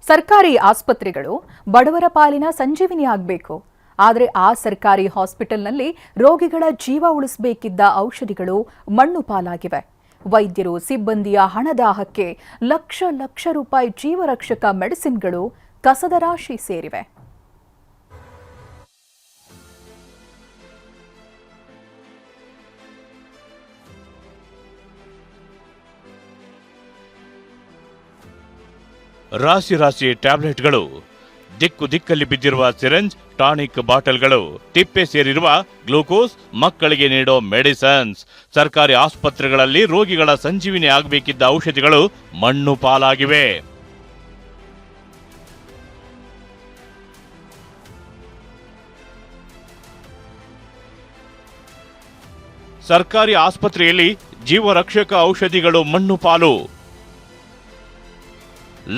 ಸರ್ಕಾರಿ ಆಸ್ಪತ್ರೆಗಳು ಬಡವರ ಪಾಲಿನ ಸಂಜೀವಿನಿ ಆಗಬೇಕು. ಆದರೆ ಆ ಸರ್ಕಾರಿ ಹಾಸ್ಪಿಟಲ್ನಲ್ಲಿ ರೋಗಿಗಳ ಜೀವ ಉಳಿಸಬೇಕಿದ್ದ ಔಷಧಿಗಳು ಮಣ್ಣು ಪಾಲಾಗಿವೆ. ವೈದ್ಯರು ಸಿಬ್ಬಂದಿಯ ಹಣದಾಹಕ್ಕೆ ಲಕ್ಷ ಲಕ್ಷ ರೂಪಾಯಿ ಜೀವರಕ್ಷಕ ಮೆಡಿಸಿನ್ಗಳು ಕಸದ ರಾಶಿ ಸೇರಿವೆ. ರಾಶಿ ರಾಶಿ ಟ್ಯಾಬ್ಲೆಟ್ಗಳು, ದಿಕ್ಕು ದಿಕ್ಕಲ್ಲಿ ಬಿದ್ದಿರುವ ಸಿರಿಂಜ್, ಟಾನಿಕ್ ಬಾಟಲ್ಗಳು, ತಿಪ್ಪೆ ಸೇರಿರುವ ಗ್ಲೂಕೋಸ್, ಮಕ್ಕಳಿಗೆ ನೀಡೋ ಮೆಡಿಸನ್ಸ್. ಸರ್ಕಾರಿ ಆಸ್ಪತ್ರೆಗಳಲ್ಲಿ ರೋಗಿಗಳ ಸಂಜೀವಿನಿ ಆಗಬೇಕಿದ್ದ ಔಷಧಿಗಳು ಮಣ್ಣು ಪಾಲಾಗಿವೆ. ಸರ್ಕಾರಿ ಆಸ್ಪತ್ರೆಯಲ್ಲಿ ಜೀವರಕ್ಷಕ ಔಷಧಿಗಳು ಮಣ್ಣು ಪಾಲು.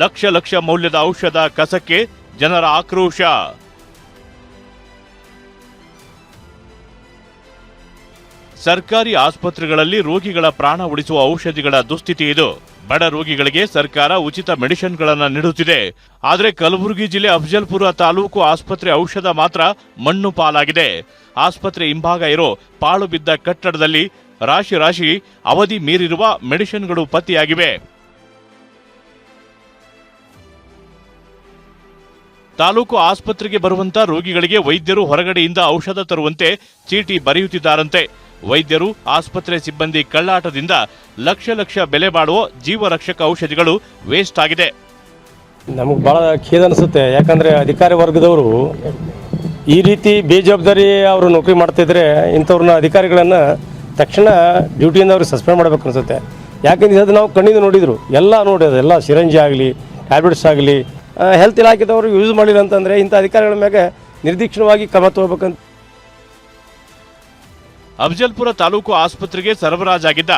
ಲಕ್ಷ ಲಕ್ಷ ಮೌಲ್ಯದ ಔಷಧ ಕಸಕ್ಕೆ ಜನರ ಆಕ್ರೋಶ. ಸರ್ಕಾರಿ ಆಸ್ಪತ್ರೆಗಳಲ್ಲಿ ರೋಗಿಗಳ ಪ್ರಾಣ ಉಳಿಸುವ ಔಷಧಿಗಳ ದುಸ್ಥಿತಿ ಇದು. ಬಡ ರೋಗಿಗಳಿಗೆ ಸರ್ಕಾರ ಉಚಿತ ಮೆಡಿಸಿನ್ಗಳನ್ನು ನೀಡುತ್ತಿದೆ. ಆದರೆ ಕಲಬುರಗಿ ಜಿಲ್ಲೆ ಅಫಜಲ್ಪುರ ತಾಲೂಕು ಆಸ್ಪತ್ರೆ ಔಷಧ ಮಾತ್ರ ಮಣ್ಣು ಪಾಲಾಗಿದೆ. ಆಸ್ಪತ್ರೆ ಹಿಂಭಾಗ ಇರೋ ಪಾಳು ಬಿದ್ದ ಕಟ್ಟಡದಲ್ಲಿ ರಾಶಿ ರಾಶಿ ಅವಧಿ ಮೀರಿರುವ ಮೆಡಿಸಿನ್ಗಳು ಪತ್ತೆಯಾಗಿವೆ. ತಾಲೂಕು ಆಸ್ಪತ್ರೆಗೆ ಬರುವಂತ ರೋಗಿಗಳಿಗೆ ವೈದ್ಯರು ಹೊರಗಡೆಯಿಂದ ಔಷಧ ತರುವಂತೆ ಚೀಟಿ ಬರೆಯುತ್ತಿದ್ದಾರಂತೆ. ವೈದ್ಯರು, ಆಸ್ಪತ್ರೆ ಸಿಬ್ಬಂದಿ ಕಳ್ಳಾಟದಿಂದ ಲಕ್ಷ ಲಕ್ಷ ಬೆಲೆ ಬಾಳುವ ಜೀವರಕ್ಷಕ ಔಷಧಿಗಳು ವೇಸ್ಟ್ ಆಗಿದೆ. ನಮಗೆ ಬಹಳ ಖೇದ ಅನಿಸುತ್ತೆ. ಯಾಕಂದ್ರೆ ಅಧಿಕಾರಿ ವರ್ಗದವರು ಈ ರೀತಿ ಬೇಜವಾಬ್ದಾರಿ ಅವರು ನೌಕರಿ ಮಾಡ್ತಿದ್ರೆ ಇಂಥವ್ರನ್ನ ಅಧಿಕಾರಿಗಳನ್ನ ತಕ್ಷಣ ಡ್ಯೂಟಿಯಿಂದ ಅವ್ರಿಗೆ ಸಸ್ಪೆಂಡ್ ಮಾಡ್ಬೇಕು ಅನಿಸುತ್ತೆ. ಯಾಕಂದ್ರೆ ಅದು ನಾವು ಕಣ್ಣಿಂದ ನೋಡಿದ್ರು, ಎಲ್ಲ ನೋಡೋದು, ಎಲ್ಲ ಸಿರಂಜಿ ಆಗಲಿ, ಟ್ಯಾಬ್ಲೆಟ್ಸ್ ಆಗಲಿ, ಹೆಲ್ತ್ ಇಲಾಖೆದವರು ಯೂಸ್ ಮಾಡಿಲ್ಲ ಅಂತಂದರೆ ಇಂಥ ಅಧಿಕಾರಿಗಳ ಮೇಲೆ ನಿರ್ದಿಕ್ಷಣವಾಗಿ ಕ್ರಮ ತಗೋಬೇಕಂತ. ಅಫಜಲ್ಪುರ ತಾಲೂಕು ಆಸ್ಪತ್ರೆಗೆ ಸರಬರಾಜಾಗಿದ್ದ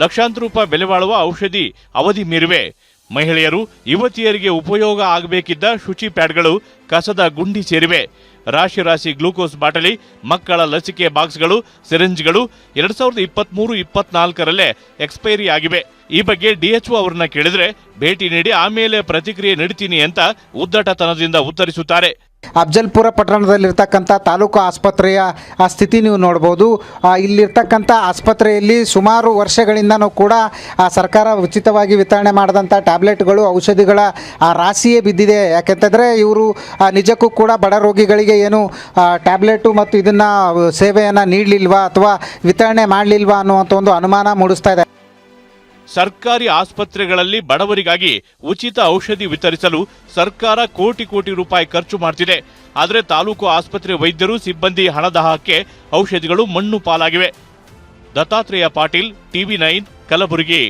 ಲಕ್ಷಾಂತರ ರೂಪಾಯಿ ಬೆಲೆ ಬಾಳುವ ಔಷಧಿ ಅವಧಿ ಮೀರಿವೆ. ಮಹಿಳೆಯರು, ಯುವತಿಯರಿಗೆ ಉಪಯೋಗ ಆಗಬೇಕಿದ್ದ ಶುಚಿ ಪ್ಯಾಡ್ಗಳು ಕಸದ ಗುಂಡಿ ಸೇರಿವೆ. ರಾಶಿ ರಾಶಿ ಗ್ಲೂಕೋಸ್ ಬಾಟಲಿ, ಮಕ್ಕಳ ಲಸಿಕೆ ಬಾಕ್ಸ್ಗಳು, ಸಿರಿಂಜ್ಗಳು 2023-24ರಲ್ಲೇ ಎಕ್ಸ್ಪೈರಿ ಆಗಿವೆ. ಈ ಬಗ್ಗೆ ಡಿಎಚ್ಒ ಅವರನ್ನ ಕೇಳಿದ್ರೆ ಭೇಟಿ ನೀಡಿ ಆಮೇಲೆ ಪ್ರತಿಕ್ರಿಯೆ ನೀಡ್ತೀನಿ ಅಂತ ಉದ್ದಟತನದಿಂದ ಉತ್ತರಿಸುತ್ತಾರೆ. ಅಫಜಲ್ಪುರ ಪಟ್ಟಣದಲ್ಲಿರ್ತಕ್ಕಂಥ ತಾಲೂಕು ಆಸ್ಪತ್ರೆಯ ಸ್ಥಿತಿ ನೀವು ನೋಡ್ಬೋದು. ಇಲ್ಲಿರ್ತಕ್ಕಂಥ ಆಸ್ಪತ್ರೆಯಲ್ಲಿ ಸುಮಾರು ವರ್ಷಗಳಿಂದನೂ ಕೂಡ ಸರ್ಕಾರ ಉಚಿತವಾಗಿ ವಿತರಣೆ ಮಾಡಿದಂಥ ಟ್ಯಾಬ್ಲೆಟ್ಗಳು, ಔಷಧಿಗಳ ರಾಶಿಯೇ ಬಿದ್ದಿದೆ. ಯಾಕೆಂತಂದರೆ ಇವರು ನಿಜಕ್ಕೂ ಕೂಡ ಬಡ ರೋಗಿಗಳಿಗೆ ಏನು ಟ್ಯಾಬ್ಲೆಟು ಮತ್ತು ಇದನ್ನು ಸೇವೆಯನ್ನು ನೀಡಲಿಲ್ವಾ ಅಥವಾ ವಿತರಣೆ ಮಾಡಲಿಲ್ವಾ ಅನ್ನುವಂಥ ಒಂದು ಅನುಮಾನ ಮೂಡಿಸ್ತಾ ಇದೆ. ಸರ್ಕಾರಿ ಆಸ್ಪತ್ರೆಗಳಲ್ಲಿ ಬಡವರಿಗಾಗಿ ಉಚಿತ ಔಷಧಿ ವಿತರಿಸಲು ಸರ್ಕಾರ ಕೋಟಿ ಕೋಟಿ ರೂಪಾಯಿ ಖರ್ಚು ಮಾಡ್ತಿದೆ. ಆದರೆ ತಾಲೂಕು ಆಸ್ಪತ್ರೆ ವೈದ್ಯರು, ಸಿಬ್ಬಂದಿ ಹಣದಾಹಕ್ಕೆ ಔಷಧಿಗಳು ಮಣ್ಣು ಪಾಲಾಗಿವೆ. ದತ್ತಾತ್ರೇಯ ಪಾಟೀಲ್, TV9, ಕಲಬುರಗಿ.